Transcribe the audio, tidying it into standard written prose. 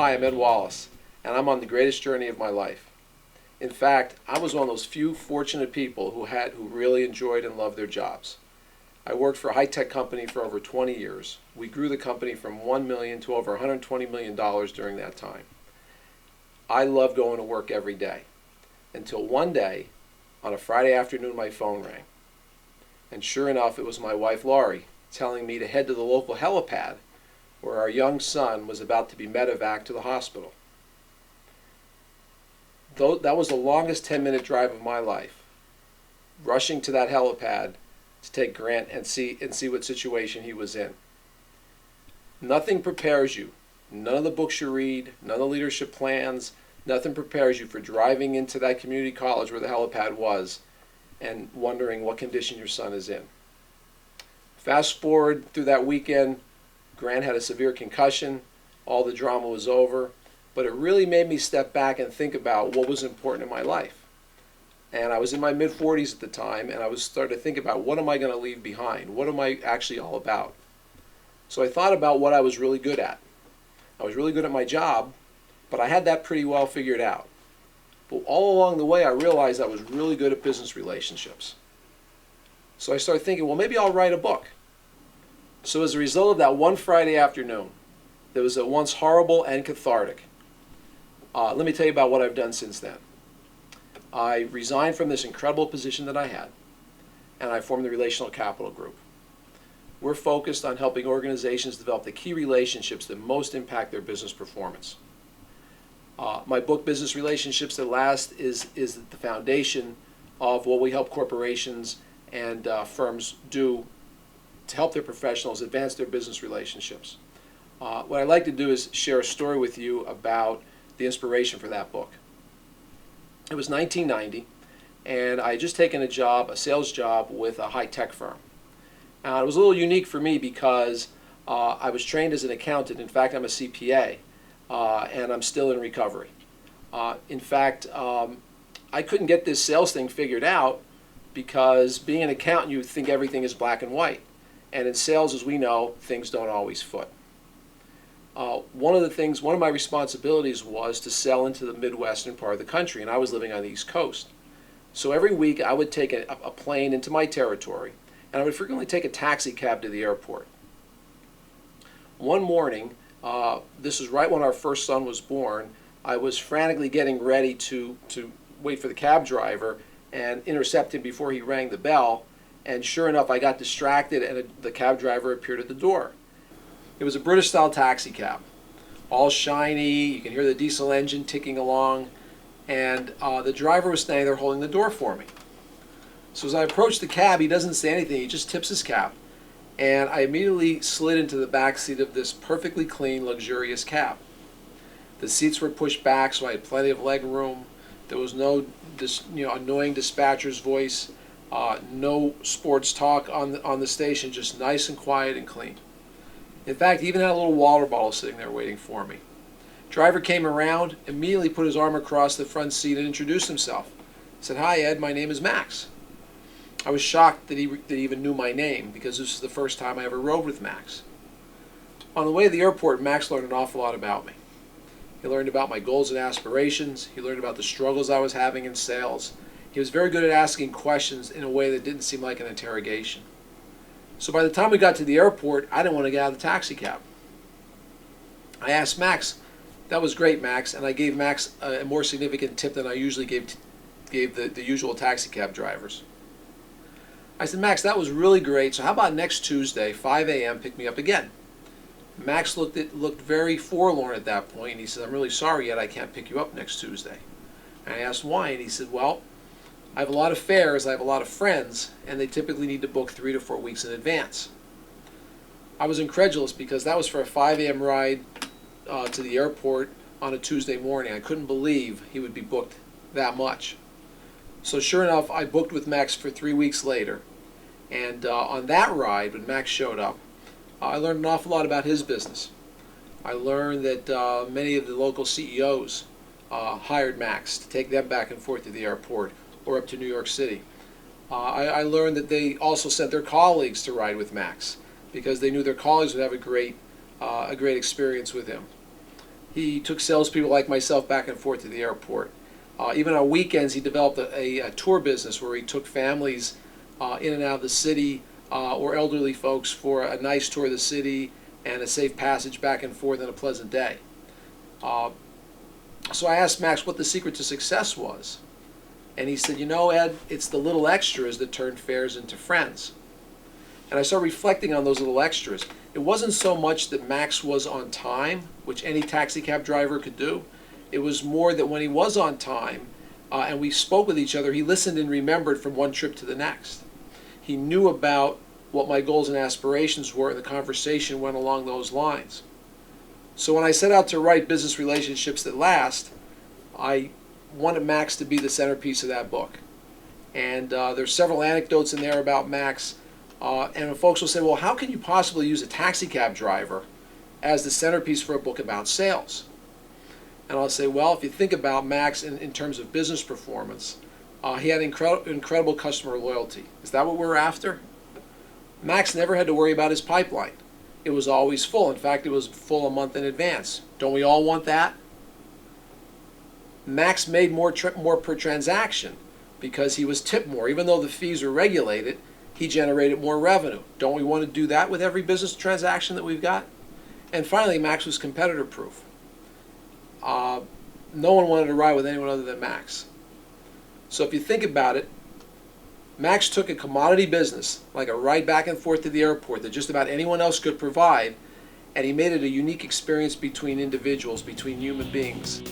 Hi, I'm Ed Wallace, and I'm on the greatest journey of my life. In fact, I was one of those few fortunate people who really enjoyed and loved their jobs. I worked for a high-tech company for over 20 years. We grew the company from $1 million to over $120 million during that time. I loved going to work every day, until one day, on a Friday afternoon, my phone rang. And sure enough, it was my wife, Laurie, telling me to head to the local helipad where our young son was about to be medevaced to the hospital. That was the longest 10-minute drive of my life, rushing to that helipad to take Grant and see what situation he was in. Nothing prepares you. None of the books you read, none of the leadership plans, nothing prepares you for driving into that community college where the helipad was and wondering what condition your son is in. Fast forward through that weekend, Grant had a severe concussion, all the drama was over, but it really made me step back and think about what was important in my life. And I was in my mid-40s at the time, and I was starting to think about, what am I going to leave behind? What am I actually all about? So I thought about what I was really good at. I was really good at my job, but I had that pretty well figured out. But all along the way, I realized I was really good at business relationships. So I started thinking, well, maybe I'll write a book. So as a result of that one Friday afternoon, that was at once horrible and cathartic, let me tell you about what I've done since then. I resigned from this incredible position that I had, and I formed the Relational Capital Group. We're focused on helping organizations develop the key relationships that most impact their business performance. My book, Business Relationships That Last, is the foundation of what we help corporations and firms do to help their professionals advance their business relationships. What I'd like to do is share a story with you about the inspiration for that book. It was 1990, and I had just taken a sales job with a high-tech firm. It was a little unique for me because I was trained as an accountant. In fact, I'm a CPA, and I'm still in recovery. In fact, I couldn't get this sales thing figured out because being an accountant, you think everything is black and white. And in sales, as we know, things don't always foot. One of my responsibilities was to sell into the Midwestern part of the country, and I was living on the East Coast. So every week I would take a plane into my territory, and I would frequently take a taxi cab to the airport. One morning, this was right when our first son was born, I was frantically getting ready to wait for the cab driver and intercept him before he rang the bell, and sure enough, I got distracted and the cab driver appeared at the door. It was a British-style taxi cab, all shiny. You can hear the diesel engine ticking along, and the driver was standing there holding the door for me. So as I approached the cab, he doesn't say anything. He just tips his cap, and I immediately slid into the back seat of this perfectly clean, luxurious cab. The seats were pushed back, so I had plenty of leg room. There was no annoying dispatcher's voice, no sports talk on the station, just nice and quiet and clean. In fact, he even had a little water bottle sitting there waiting for me. Driver came around, immediately put his arm across the front seat and introduced himself. He said, "Hi, Ed, my name is Max." I was shocked that he even knew my name because this was the first time I ever rode with Max. On the way to the airport, Max learned an awful lot about me. He learned about my goals and aspirations. He learned about the struggles I was having in sales. He was very good at asking questions in a way that didn't seem like an interrogation. So by the time we got to the airport, I didn't want to get out of the taxi cab. I asked Max, "That was great, Max," and I gave Max a more significant tip than I usually gave the usual taxi cab drivers. I said, "Max, that was really great, so how about next Tuesday, 5 a.m., pick me up again?" Max looked very forlorn at that point, and he said, "I'm really sorry, Ed, I can't pick you up next Tuesday." And I asked why, and he said, "Well, I have a lot of fares, I have a lot of friends, and they typically need to book 3 to 4 weeks in advance." I was incredulous because that was for a 5 a.m. ride to the airport on a Tuesday morning. I couldn't believe he would be booked that much. So sure enough, I booked with Max for 3 weeks later. And on that ride, when Max showed up, I learned an awful lot about his business. I learned that many of the local CEOs hired Max to take them back and forth to the airport or up to New York City. I learned that they also sent their colleagues to ride with Max because they knew their colleagues would have a great experience with him. He took salespeople like myself back and forth to the airport. Even on weekends, he developed a tour business where he took families in and out of the city or elderly folks for a nice tour of the city and a safe passage back and forth and a pleasant day. So I asked Max what the secret to success was. And he said, you know, Ed, it's the little extras that turn fares into friends. And I started reflecting on those little extras. It wasn't so much that Max was on time, which any taxi cab driver could do. It was more that when he was on time and we spoke with each other, he listened and remembered from one trip to the next. He knew about what my goals and aspirations were, and the conversation went along those lines. So when I set out to write Business Relationships That Last, I wanted Max to be the centerpiece of that book. And there's several anecdotes in there about Max. And folks will say, well, how can you possibly use a taxi cab driver as the centerpiece for a book about sales? And I'll say, well, if you think about Max in terms of business performance, he had incredible customer loyalty. Is that what we're after? Max never had to worry about his pipeline. It was always full. In fact, it was full a month in advance. Don't we all want that? Max made more per transaction because he was tipped more. Even though the fees were regulated, he generated more revenue. Don't we want to do that with every business transaction that we've got? And finally, Max was competitor proof. No one wanted to ride with anyone other than Max. So if you think about it, Max took a commodity business, like a ride back and forth to the airport that just about anyone else could provide, and he made it a unique experience between individuals, between human beings.